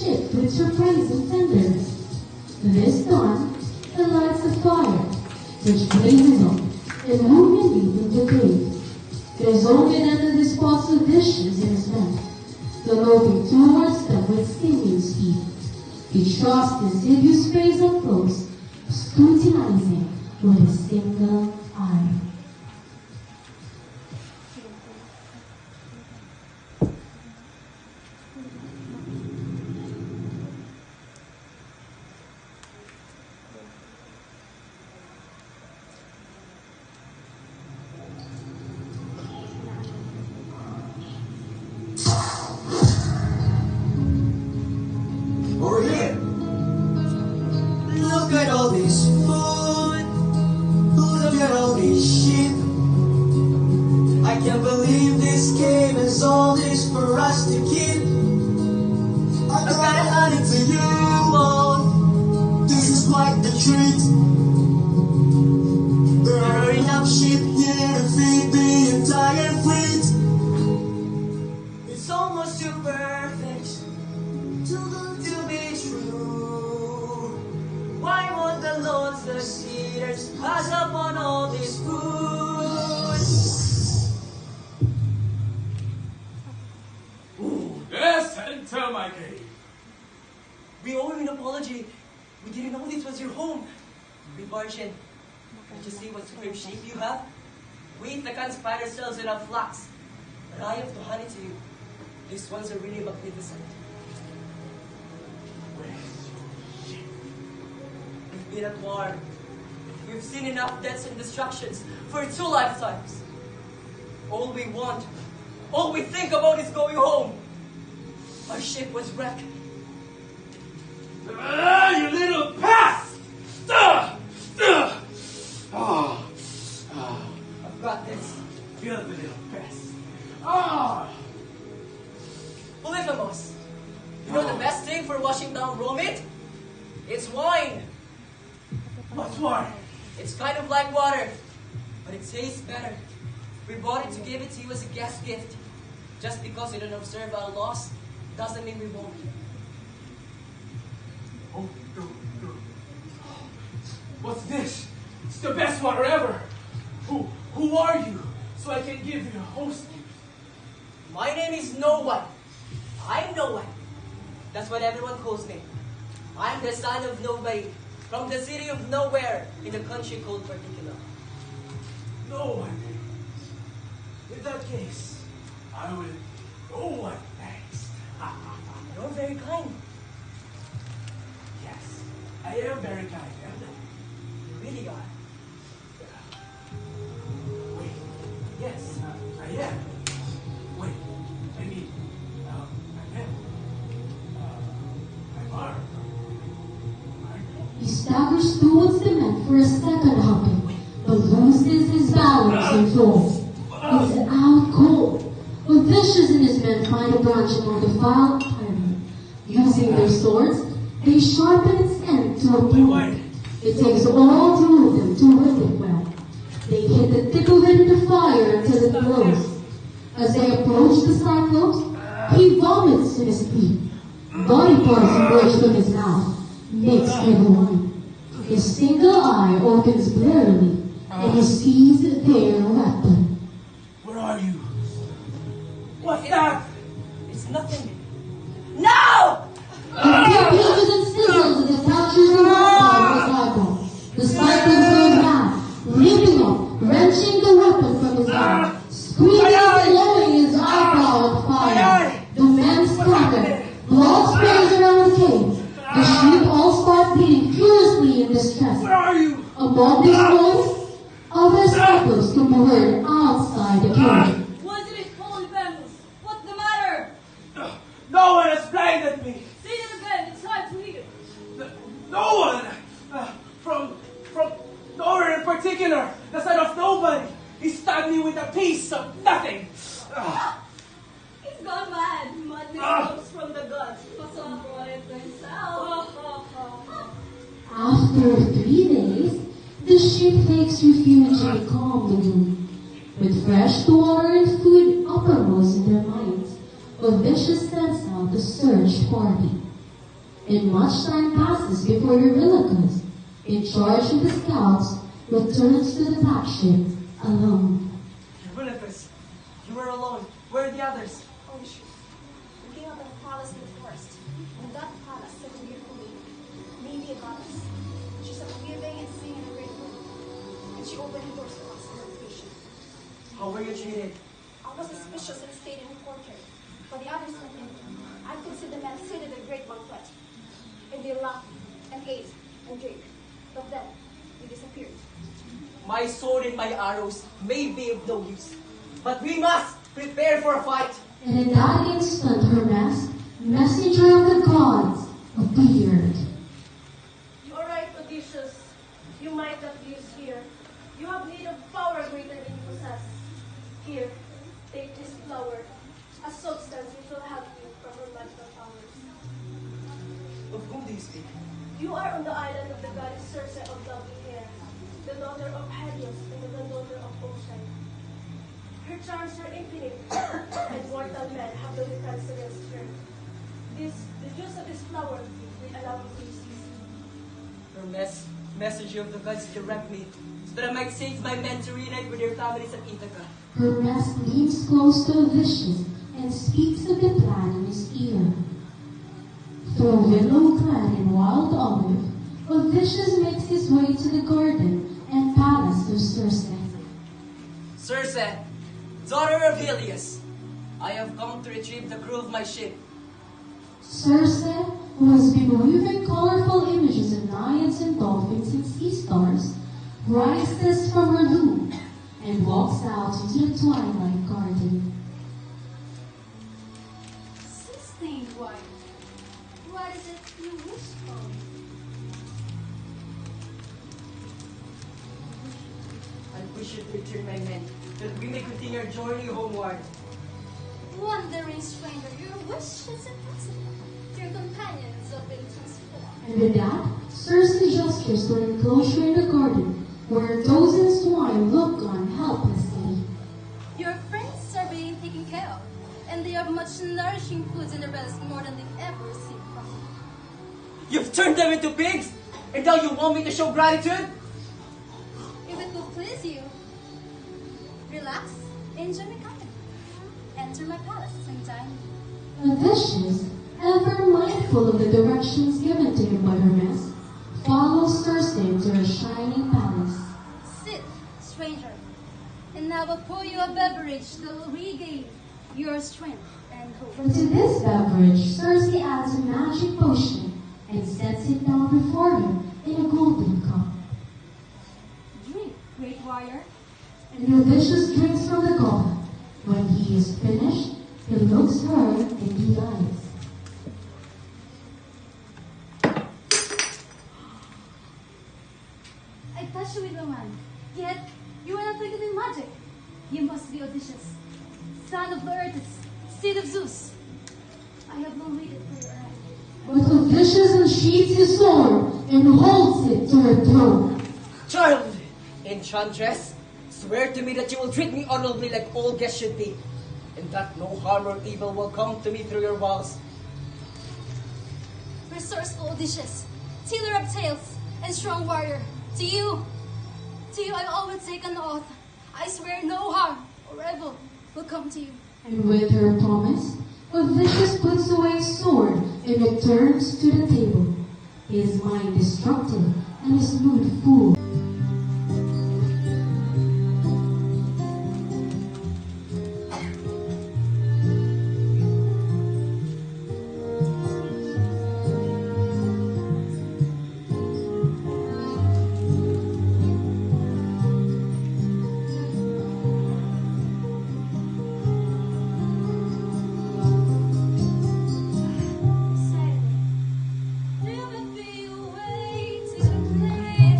ship with surprising tenderness. This done, he lights a fire, which blazes up, illuminating the grave. It is only then that he spots the dishes in his mouth, galloping towards them with stinging speed. He trusts his hideous face up close, scrutinizing with a single eye. Over here. Look at all this food. Look at all these sheep. I can't believe this game is all this for us to keep. I gotta hand it to you all. This is quite the treat. There are enough sheep here to feed the entire fleet. It's almost too perfect to be true. Why won't the lords, the cedars, pass up on all this food? Ooh, yes, enter my cave. We owe you an apology. We didn't know this was your home. We barged in. Did you see what superb sheep you have? We eat the spider cells in our flocks. But I have to hand it to you. These ones are really magnificent. We've been at war. We've seen enough deaths and destructions for 2 lifetimes. All we want, all we think about is going home. Our ship was wrecked. You little pest! I've got this. You're the little pest. Polyphemos. You know the best thing for washing down raw meat? It's wine. What's wine? It's kind of like water, but it tastes better. We bought it to give it to you as a guest gift. Just because you don't observe our laws doesn't mean we won't. Oh, no. What's this? It's the best water ever. Who are you? So I can give you a host name. My name is No One. I'm No One. That's what everyone calls me. I'm the son of nobody, from the city of nowhere in the country called Particular. No one. In that case, I will no one thanks. You're very kind. Yes, I am very kind, am I? You really are. Wait, yes, I am. Wait, I mean, I am. I'm armed. He staggers towards the men for a second helping, but loses his balance and falls. He's out cold. Odysseus and his men find a branch among the defiled pyramid. Using their swords, they sharpen its end to a point. It takes all 2 of them to whip it well. They hit the tip of it in the fire until it glows. As they approach the Cyclops, he vomits in his feet. Body parts emerge from his mouth, mixed with wine. His single eye opens blurrily, and he sees their weapon. Where are you? What's that? It's nothing. No! The pinches and sizzles as it touches the outside of the eyeball. The Cyclops goes mad, leaping up, wrenching the weapon from his hand, squeezing and blowing his eyebrow on fire. The men scatter, blood sprays around the cave. The sheep all start bleeding furiously in distress. Where are you? Among these boys, other Cyclops can be heard outside the cave. What is it, Polyphemus? What's the matter? No one has blinded me. Say it again, it's hard to hear. No one. From nowhere in particular. The son of nobody. He stabbed me with a piece of nothing. He's gone mad. Madness comes from the gods. Pasok brought it to himself. After 3 days, the ship takes refuge in a calm lagoon. With fresh water and food uppermost in their minds, Odysseus sends out a search party. and much time passes before Eurylochus, in charge of the scouts, returns to the flagship alone. Eurylochus, you were alone. Where are the others? Odysseus, we came out of the palace in the forest. In that palace sat a beautiful lady, maybe a goddess. She sat weaving and singing in a great room, and she opened the doors to us in invitation. How were you treated? I was suspicious and stayed in the courtyard, but the others went in. I could see the men seated at a great banquet, and they laughed and ate and drank. But then they disappeared. My sword and my arrows may be of no use, but we must prepare for a fight. And in that instant Hermes, messenger of the gods, appeared. All right, Odysseus, you might not use here. You have need of power greater than you possess. Here, take this flower. A substance which will help you from your magical powers. Of whom do you speak? You are on the island of the goddess Circe of lovely hair, the daughter of Helios and the granddaughter of Ocean. Her charms are infinite, and mortal men have no defense against her. The juice of this flower will allow you to seize. Hermes, messenger of the gods, direct me, so that I might save my men to reunite with their families at Ithaca. Hermes leans close to Odysseus and speaks of the plan in his ear. Through willow clad in wild olive, Odysseus makes his way to the garden and palace of Circe. Circe, daughter of Helios, I have come to retrieve the crew of my ship. Circe, who has been weaving colorful images of naiads and dolphins and sea stars, rises from her loom and walks out into the twilight garden. Sustained wife, what is it you wish for? I wish you to return my men, so that we may continue our journey homeward. Wandering stranger, your wish is impossible. Your companions have been transformed. And with that, Circe gestures to an enclosure in the garden, where toads and swine look on helplessly. Your friends are being taken care of, and they have much nourishing foods in their bellies more than they've ever seen possible. You've turned them into pigs, and now you want me to show gratitude? If it will please you, relax, enjoy my company. Enter my palace and dine. Odysseus, ever mindful of the directions given to him by Hermes, follows Circe into her shining palace. Sit, stranger, and I will pour you a beverage that will regain your strength and hope. But to this beverage, Circe adds a magic potion and sets it down before him in a golden cup. Drink, great warrior. And Odysseus drinks from the goblet. When he is finished, he looks her in the eyes. I touch you with my wand, yet you are not wicked in magic. You must be Odysseus, son of Laertes, seed of Zeus. I have long waited for your arrival. But Odysseus unsheathes his sword and holds it to her throat. Child, enchantress, swear to me that you will treat me honorably like all guests should be, and that no harm or evil will come to me through your walls. Resourceful Odysseus, tiller of tales, and strong warrior. To you I always take an oath. I swear no harm or evil will come to you. And with her promise, Odysseus puts away his sword and returns to the table, his mind destructive and his mood full. Never be away to play.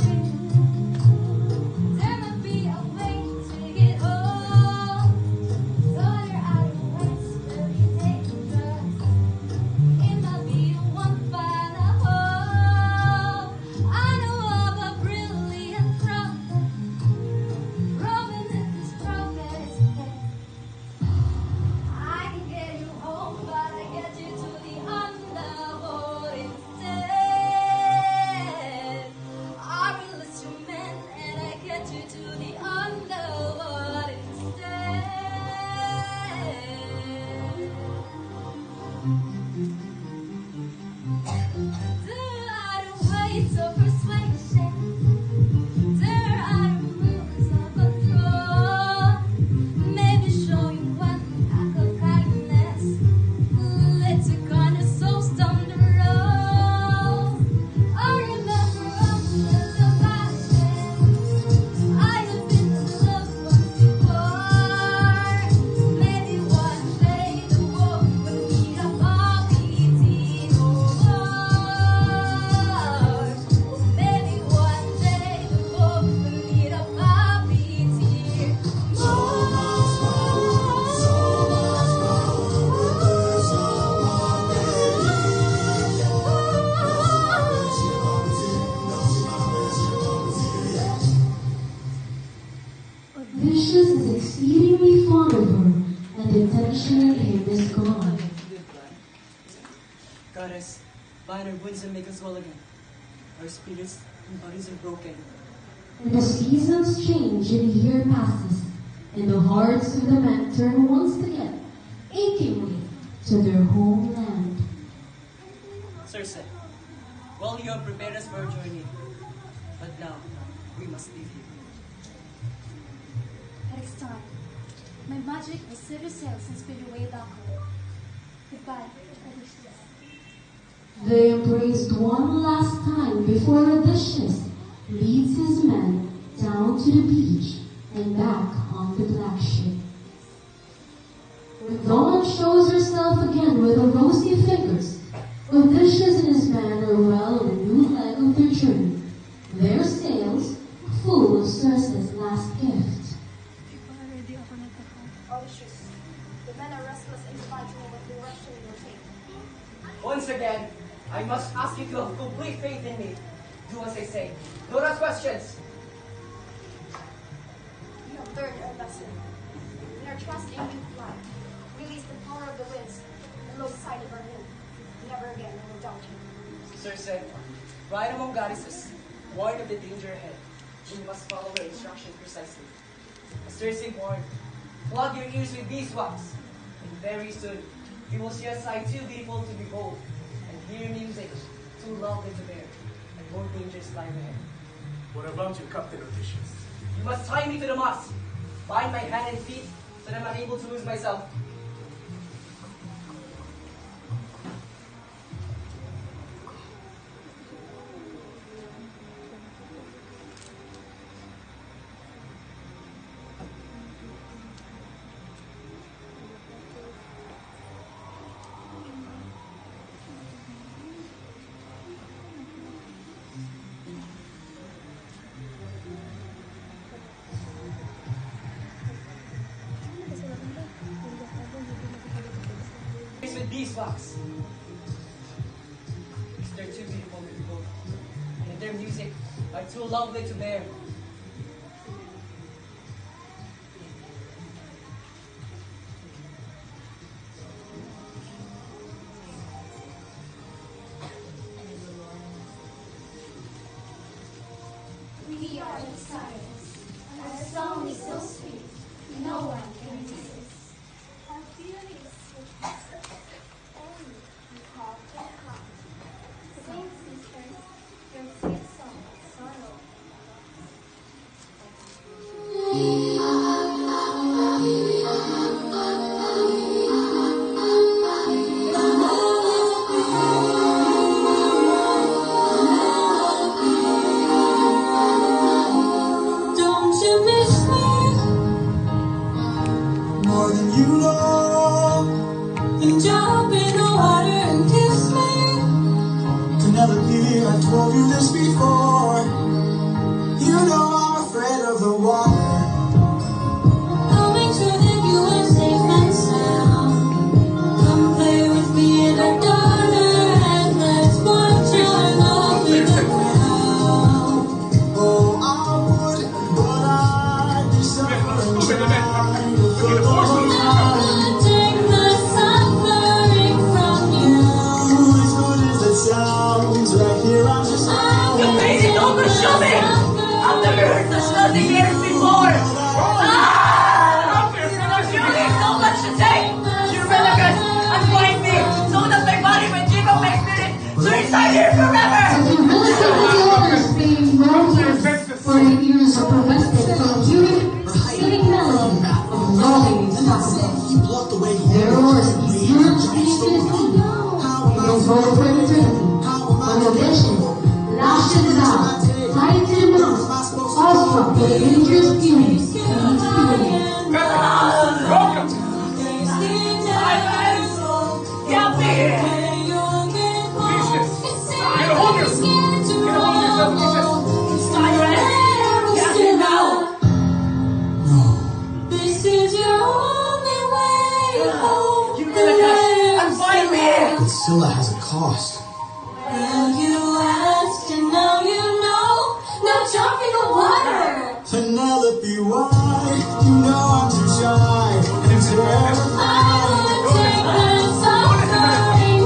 goddess, bind our wounds and make us well again. Our spirits and bodies are broken. And the seasons change and the year passes, and the hearts of the men turn once again, achingly, to their homeland. Circe, well, you have prepared us for our journey, but now we must leave you. It is time. My magic will set your sails and speed your way back home. Goodbye, Odysseus. They embraced one last time before Odysseus leads his men down to the beach and back on the black ship. When dawn shows herself again with her rosy fingers, Odysseus and his men are well on a new leg of their journey, their sails full of Circe's last gift. Odysseus, the men are restless and trying to know what direction we will take. Once again, I must ask you to have complete faith in me. Do as I say. Don't ask questions. You have learned our lesson. In our trust in you fly. Release the power of the winds and lose sight of our moon. Never again will we doubt you. Circe, ride among goddesses, warned of the danger ahead. You must follow her instructions precisely. As Circe warned, plug your ears with beeswax, and very soon you will see a sight too beautiful to behold, and hear music too lovely to bear, and more dangers lie ahead. What about you, Captain Odysseus? You must tie me to the mast, bind my hand and feet so that I'm unable to lose myself. With beeswax. They're too beautiful to behold, and their music are too lovely to bear. We are in silence. Our song is so sweet, no one can resist. Our beauty is sweet. Only you call to come. Sing, sisters, your sweet song of sorrow. Don't you miss me more than you know? Then jump in the water and kiss me. Penelope, I told you this before. You know I'm afraid of the water. I'll make sure that you are safe and sound. Come play with me in the daughter and let's watch our love in the ground. Oh, I would, but I'd be suffering trying to follow. I would take the suffering from you. As good as it sounds, right here I'm just Amazing, don't show me! I've never heard such nothing here before! You need so much to take! You're really good! Unwind me so that my body may give up my spirit to reside here forever! If you really think that the orders being broken, for your ears are prevented from hearing or singing melody of longing impossible. Their oars be merged beneath the sea, and they roll for eternity. On the vision, lashes out, tied to the mouth, awestruck with the dangerous beauty of each beginning. Help me! Get a hold of yourself! Get a hold of yourself, Odysseus! Get it now! This is your only way home. You really good! Unwind me! But Scylla has a cost. Well, you asked and now you know. Now jump in the water. Penelope, why? You know I'm too shy and terrified. I would take the suffering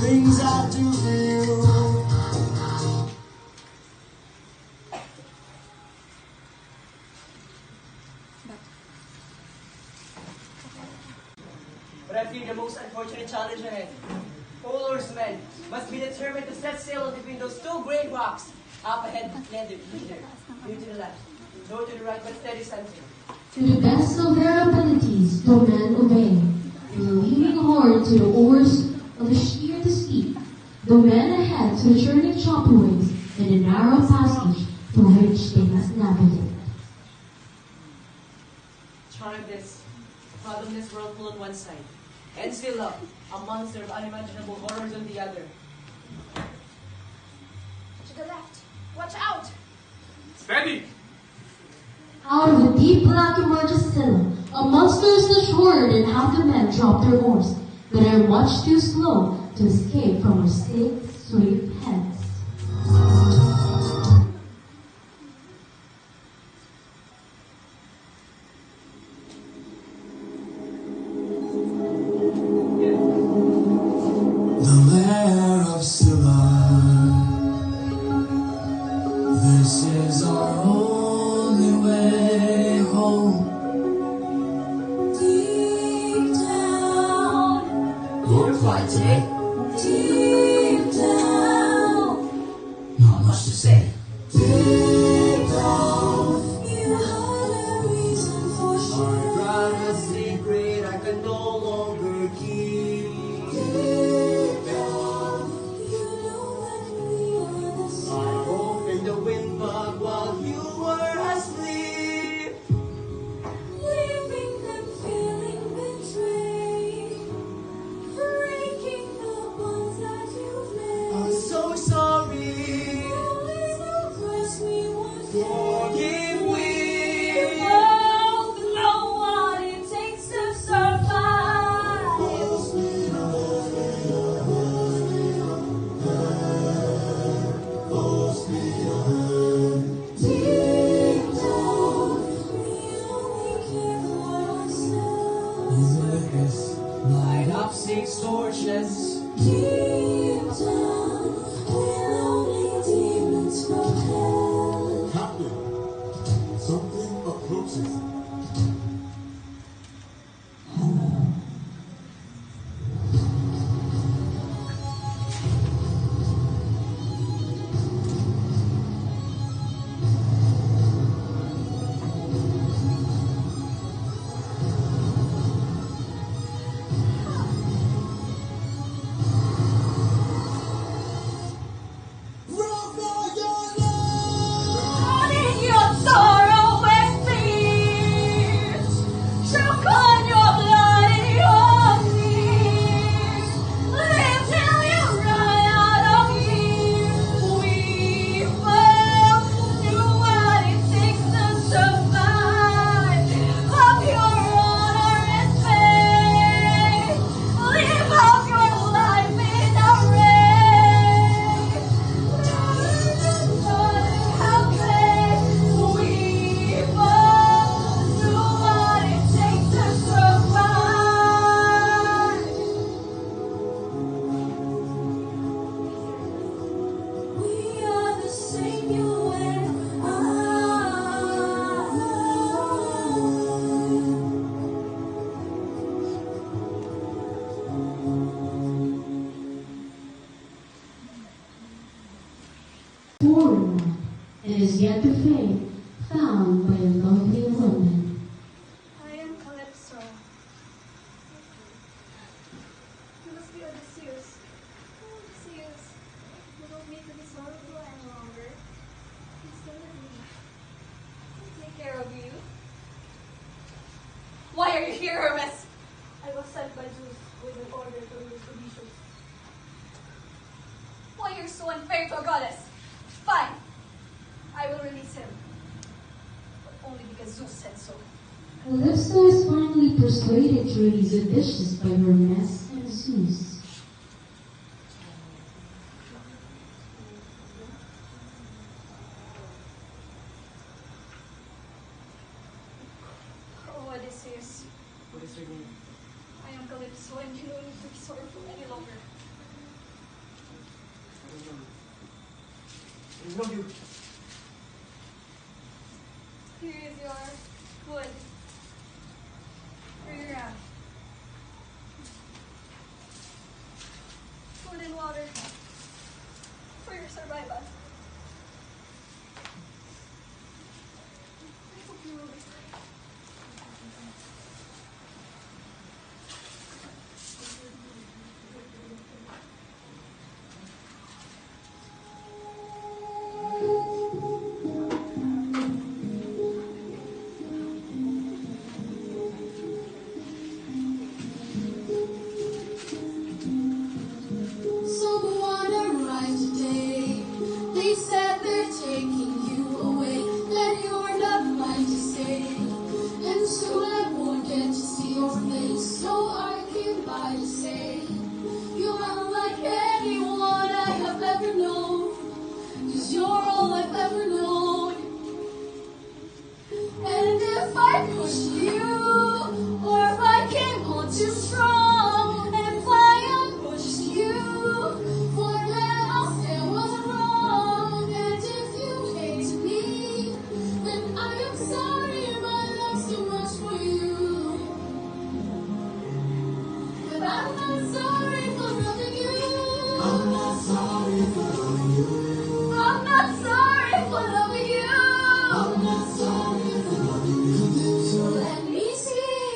things I do for you. But I fear the most unfortunate challenge ahead. Polar's men must be determined to set sail between those two great rocks. Up ahead, neither, near to the left, nor to the right, but steady center. To the best of their abilities, the men obey. Leaning hard to the oars of the sheer to steep, the men ahead to the turning choppy ways and the narrow passage through which they must navigate. Chart this fathomless whirlpool on one side, and Scylla, a monster of unimaginable horrors on the other. To the left. Watch out! Steady! Out of the deep black emerges Scylla, a monstrous shorter than half the men drop their oars, but are much too slow to escape from her 6 swift heads. The lair of Scylla. This is our only way home. Deep down. You're quiet today. Deep down. Not much to say. Deep down. You had a reason for sure. I got a secret I can no longer keep. Deep down. You know that we are the I same. woke in the windbug while you were asleep. Leaving them feeling betrayed, breaking the bonds that you've made. I'm so sorry. Only the price we want. Forgive me. Both know what it takes to survive. Deep down, we only care for ourselves. Light up 6 torches. Deep down, we're only demons from hell. Captain, something approaches. Running your sorrow and fears, choke on your blood and your knees. Live till you run out of years. We both knew what it takes to survive. Of your honor and faith, live out your life in a race. How great we both knew what it takes to survive. We are the same, you and I. Foreign one, and is yet to fade, found by a lovely woman. I am Calypso. You must be Odysseus. Oh, Odysseus. You don't need to be sorrowful any longer. Please stay with me. I'll take care of you. Why are you here, Hermes? I was sent by Zeus with an order to release Odysseus. Why you're so unfair to a goddess? Fine. I will release him. But only because Zeus said so. Calypso is finally persuaded to release Odysseus by Hermes and Zeus. Oh, Odysseus. What is your name? I am Calypso, and you don't need to be sorrowful any longer. No, you. Here is your food. For your food and water. For your survival. I hope you will be fine. Someone arrived today. They said they're taking you away, that you're not mine to stay. And soon I won't get to see your face, so I came by to say you're unlike anyone I have ever known, 'cause you're all I've ever known. And if I pushed you, or if I came on too strong, and if I pushed you, for that I'll say I was wrong. And if you hate me, then I am sorry, my love's too much for you. But I'm not sorry for loving you. I'm not sorry for loving you. I'm not sorry for loving you. I'm not sorry for loving you. So let me see.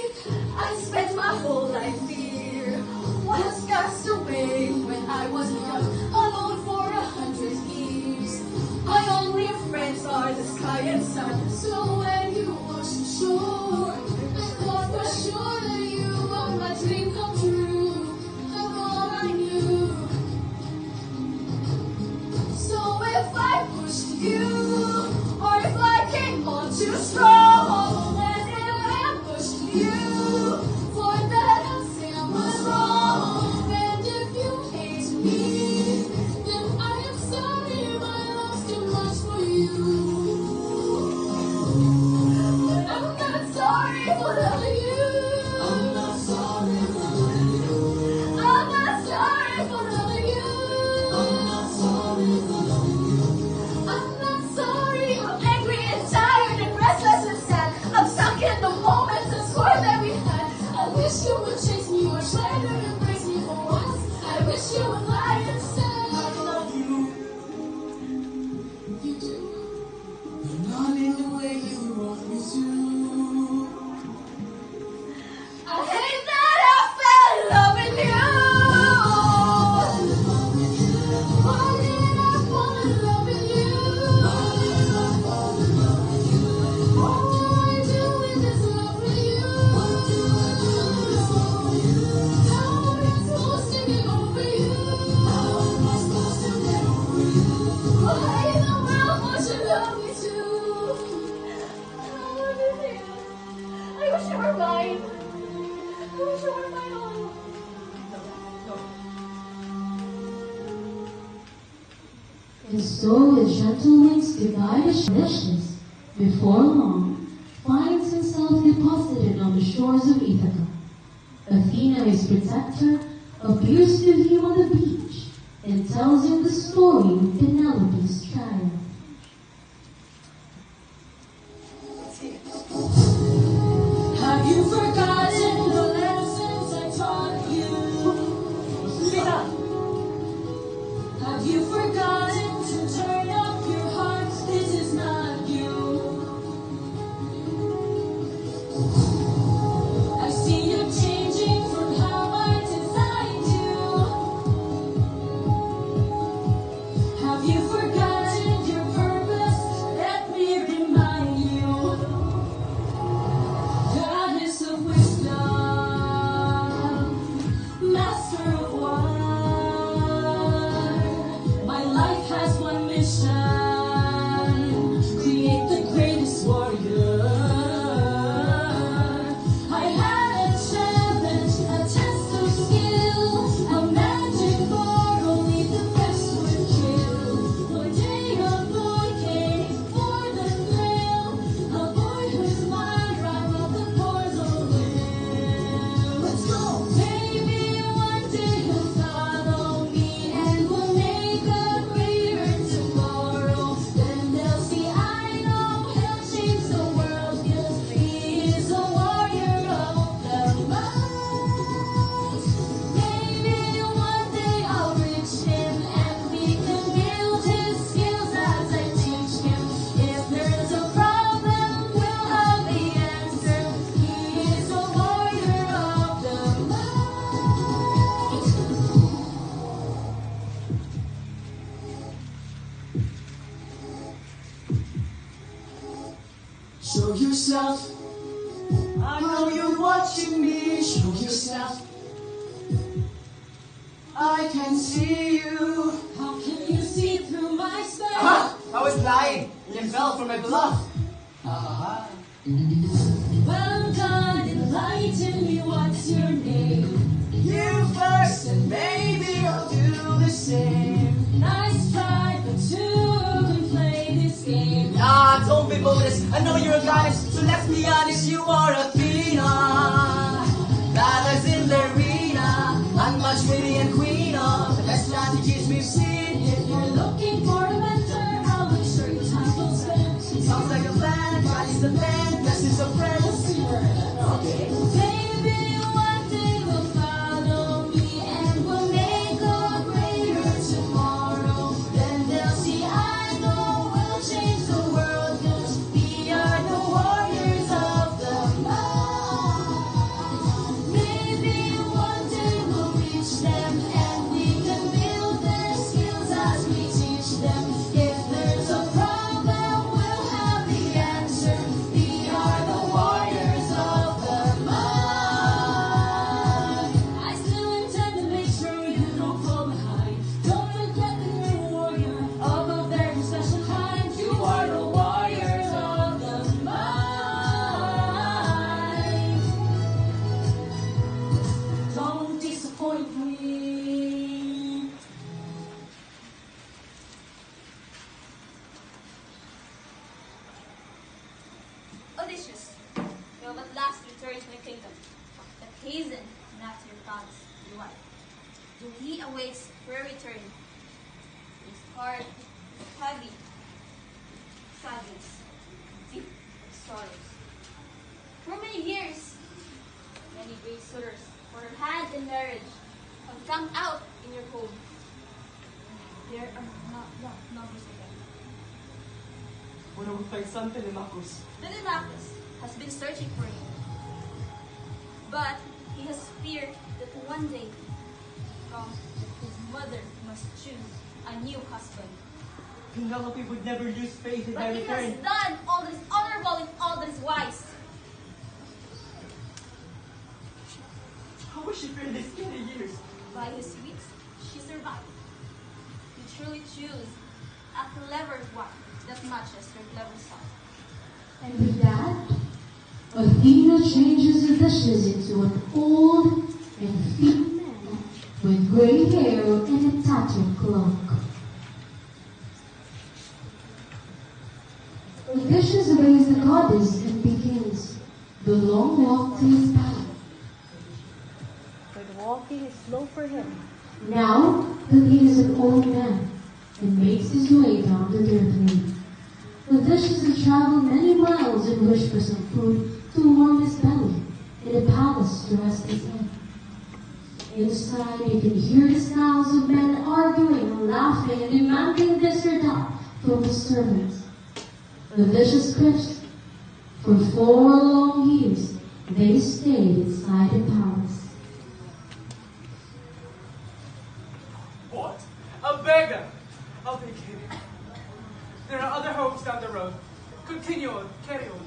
I spent my whole life here. Was cast away when I was young, alone for 100 years. My only friends are the sky and sun. So when you washed ashore, I thought for sure that you were my dream come true. Of all I knew. So if I pushed you, or if I came on too strong, and if I pushed you, for that I'll say I was wrong. And if you hate me, then I am sorry, my love's too much for you. But I'm not sorry for loving you. I'm not sorry for loving you. I'm not sorry for loving you. I'm not sorry for loving you. I'm not sorry. I'm angry and tired and restless and sad. I'm stuck in the moments and swore that we had. I wish you would chase me or try to embrace me for once. I wish you would lie and say I love you. You do, but not in the way you want me to. I hate that I fell in love with you. Why did I fall in love with you? Why did I fall in love with you? What do I do with this love for you? What do I do with this love for you? How am I supposed to get over you? How am I supposed to get over you? Why in the world would you love me too? I love you, dear. I wish you were mine. I wish you were mine all along. And so with gentle wings goodbye to Odysseus, before long, finds himself deposited on the shores of Ithaca. Athena, his protector, appears to him on the beach and tells him the story of Penelope's trial. Have you forgotten the lessons I taught you? Have you forgotten to turn up your heart? This is not you. I've seen you changing from how I designed you. Have you forgotten your yourself. I know you're watching me. Show yourself. I can see you. How can you see through my spell? Aha! I was lying. You fell for my bluff. Aha. Well done, enlighten me, what's your name? You first, and maybe I'll do the same. Nice try, but two can play this game. Ah, don't be modest. I know you're a goddess, so let's be honest, you are Athena. Battles in the arena, unmatched lady and queen of the best strategies we've seen. If you're looking for a mentor, I'll make sure your time will spend. Sounds like a plan, God is the plan, best is a friend. We'll see where it ends. Okay. Maybe one day will follow me and we'll make a greater tomorrow. Then they'll see I know we'll change the world, 'cause we are the warriors of the mind. Maybe one day we'll reach them and we can build their skills as we teach them. If there's a problem, we'll have the answer. We are the warriors of the mind. I still intend to make sure you don't fall behind. Don't forget that you're a warrior of a very special kind. You are the warriors of the mind. Don't disappoint me. Odysseus, you have at last returned to my kingdom, but hasten not to your palace, your wife. Though he awaits your return, his heart is heavy, sadness, deep sorrows. For many years, many great suitors for her hand in marriage have come out in your home. There are not numbers again. What about my son, Telemachus? Telemachus has been searching for him, but he has feared that one day comes that his mother must choose a new husband. Penelope would never lose faith in my But he has return. done all that is honorable and all that is wise. How was she through these many years? By his wit, she survived. You truly choose a clever wife that matches your clever son. And with that, Athena changes Odysseus into an old and thin man with gray hair and a tattered cloak. Odysseus obeys the goddess and begins the long walk to his palace. But walking is slow for him. Now, Athena is an old man and makes his way down the dirt lane. Odysseus has traveled many miles and wished for some food to warm his belly and a palace to rest his head. Inside, you can hear the sounds of men arguing and laughing and demanding this or that from the servants. Odysseus questioned. For 4 long years, they stayed inside the palace. What? A beggar! I'll take him. There are other homes down the road. Continue on, carry on.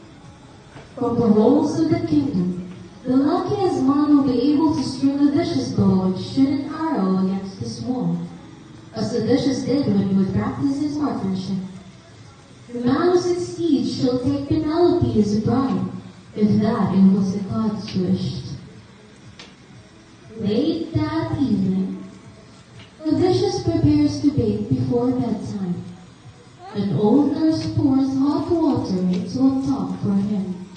From the walls of the kingdom, the luckiest man will be able to string Odysseus' bow and shoot an arrow against this wall, as Odysseus did when he would practice his marksmanship. The man who succeeds shall take Penelope as a bride, if that it was the gods wished. Late that evening, Odysseus prepares to bathe before bedtime. An old nurse pours hot water into a tub for him.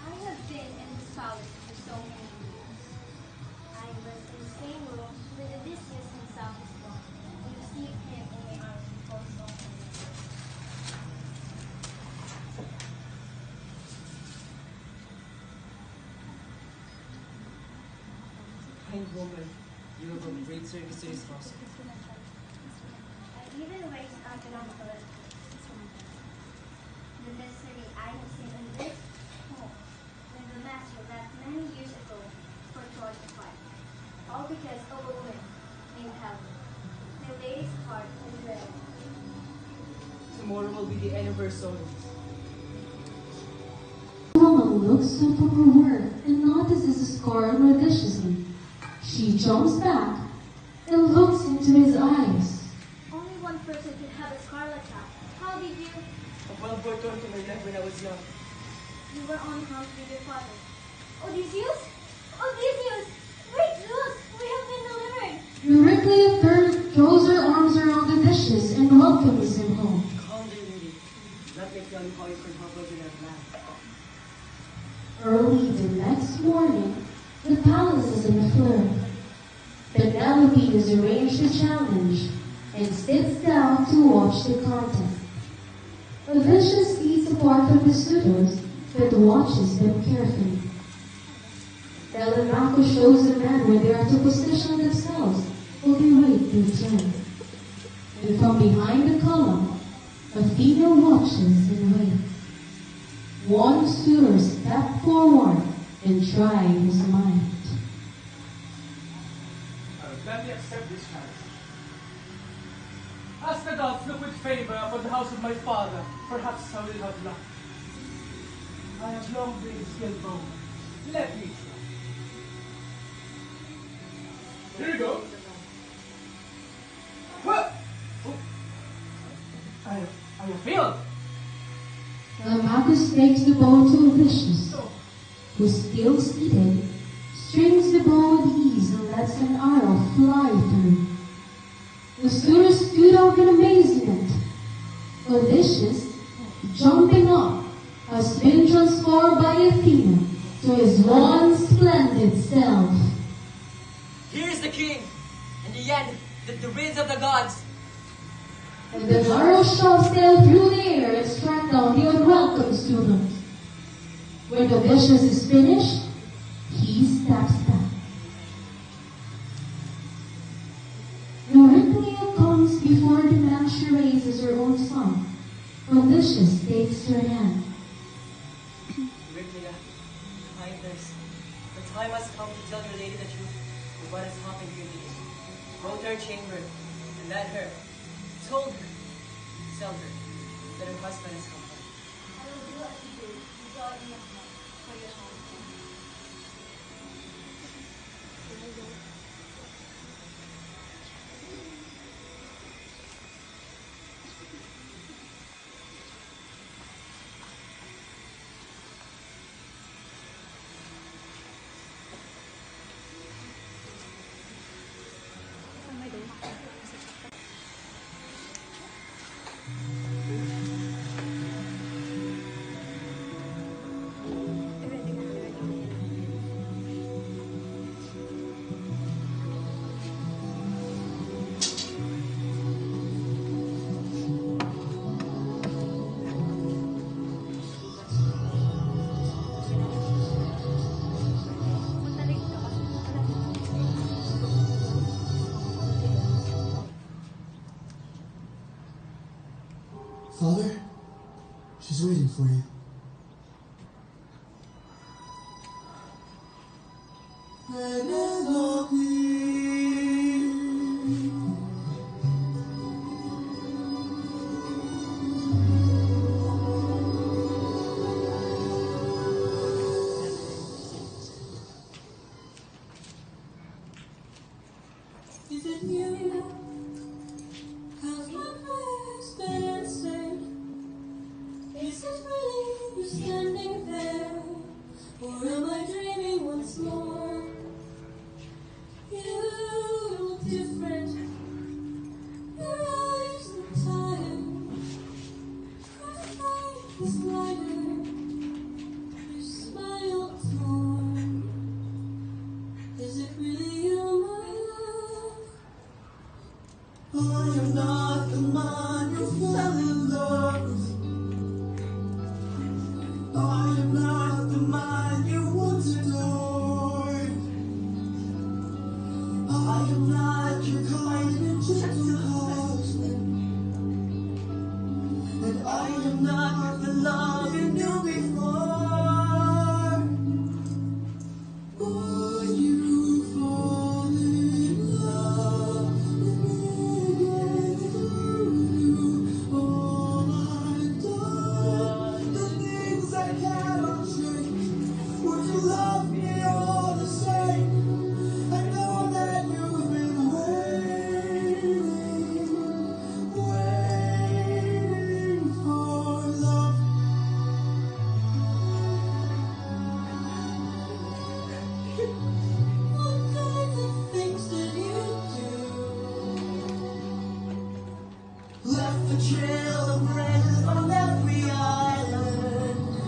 I have been in this palace for so many years. I was in the same room with Odysseus himself was born, and received him in my arms before so many years. Kind woman, you have done great service to his house. I even raised astronomical the misery I have seen in this home when the master left many years ago for Troy to fight, all because of a woman named Helen. My lady's heart was red, tomorrow will be the end of our sorrows. The woman looks up from her work and notices a scar on Odysseus. She jumps back and looks into his eyes. Only one person can have a scarlet attack. How did you? A well brought on to my life when I was young. You were unharmed with your father. Odysseus? Odysseus! Great Zeus! We have been delivered! Euryclea throws her arms around Odysseus and welcomes him home. Calm down, lady. Let me tell you how you can help us in our plan. Early the next morning, the palace is in a flurry. Penelope has arranged a challenge and sits down to watch the contest. Odysseus eats apart from the suitors, but watches them carefully. Telemachus shows the men where they are to position themselves while they wait their turn. And from behind the column, Athena watches and waits. One suitor stepped forward and tried his mind. I will gladly accept this challenge. As the gods look with favor upon the house of my father, perhaps I will have luck. I have long been skilled bowman. Let me try. Here you go. What? Oh. I have failed. Telemachus takes the bow to Odysseus, who, still seated, strings the bow with ease and lets an arrow fly through. The suitors stood up in amazement. Odysseus, jumping up, has been transformed by Athena to his one splendid self. Here is the king, and the end, the winds of the gods. And the arrow shot sail through the air and struck down the unwelcome student. When Odysseus is finished, he steps back. Euryclea comes before the man she raises her own son. Odysseus takes her hand. Euryclea, kindness, the time has come to tell your lady the truth of what has happened here today. Go to her chamber and let her, told her, tell her that her husband has come home. I will do as you do. You got in your heart for your home. Father, she's waiting for you. Is it you? Has my prayers been answered? Is it really you standing there? Or am I dreaming once more? You look different. Your eyes look tired. Your face is lighter. Your smile torn. Is it really you, my love? to love me all the same. I know that you've been waiting for love. What kinds of things did you do? Left a trail of red on every island.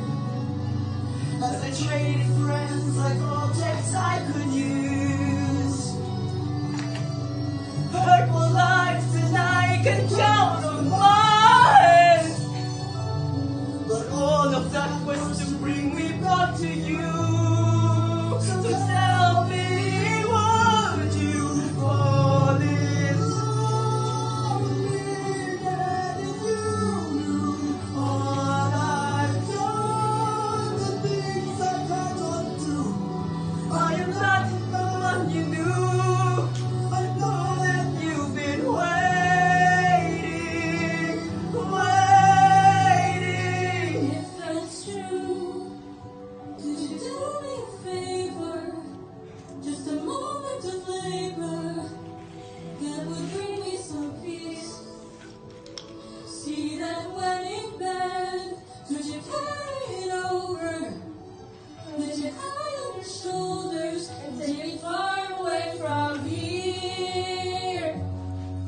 As I traded friends like objects I could use. Hurtful lives and I can count on mine. But all of that was to bring me back to you. So tell me, would you fall in love with me? And if you knew all I've done, the things I can't undo. I am not the one you knew. I know that you've been waiting. If that's true, could you do me a favor? Just a moment of labor that would bring me some peace. See that wedding band? Could you carry it over? Could you hide on your shoulders and take it far away from here?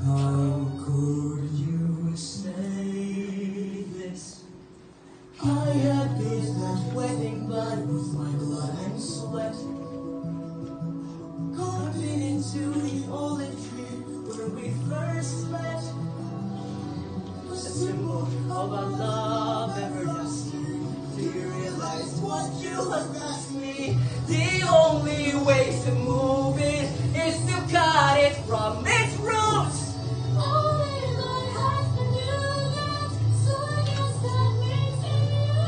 How could you say this? I had built that wedding band with my blood and sweat. Carved it into the olive tree where we first met. A symbol of our love everlasting. Do you realize what you have asked me? The only way to move it is to cut it from its roots. Only my husband knew that, so I guess that makes it you.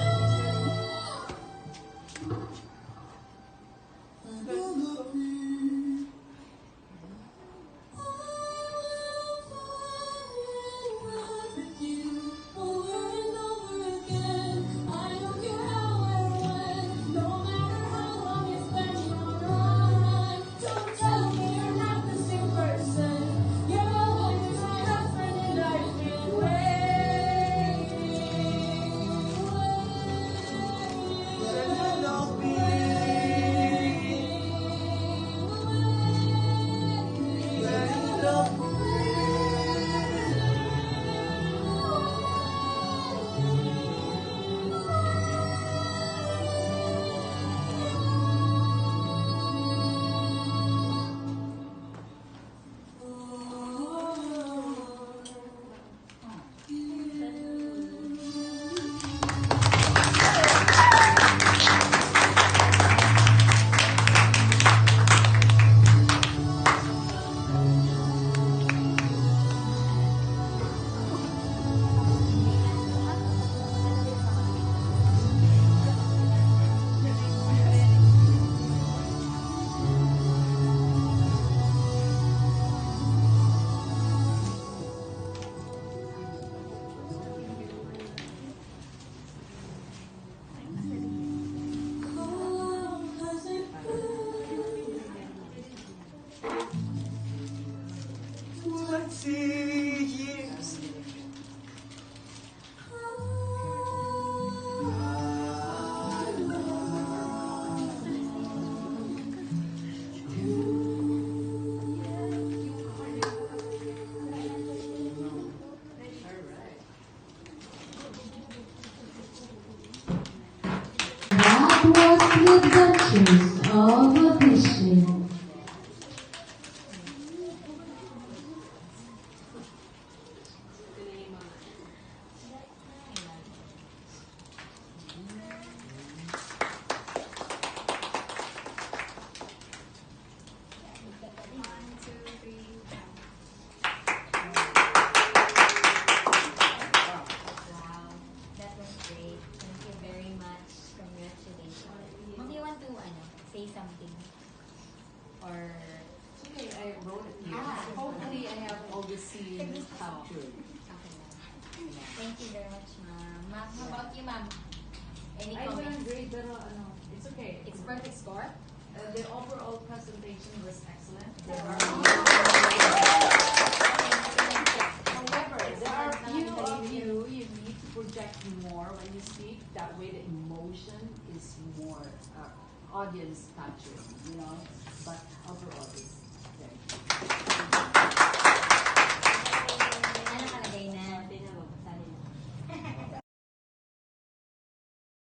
I will love you. I will fall in love with you over and over again. I don't care how or when, no matter how long it's been your run. Don't tell me you're not the same person. You're always my husband and I've been waiting. Let love be. Let love be. Has it been 20 years? That was the adventures of Odysseus. Wow, that was great. Thank you very much. Congratulations. Mom, you want to say something? Or Okay, I wrote it here. Ah. Hopefully I have all the scenes captured. okay lang. Thank you very much, Ma'am. Ma'am, how about you, Ma'am? Any I'm comments? doing great, pero it's okay. It's perfect score. The overall presentation was excellent. However, there are few of you need to project more when you speak. That way the emotion is more audience captured, you know. But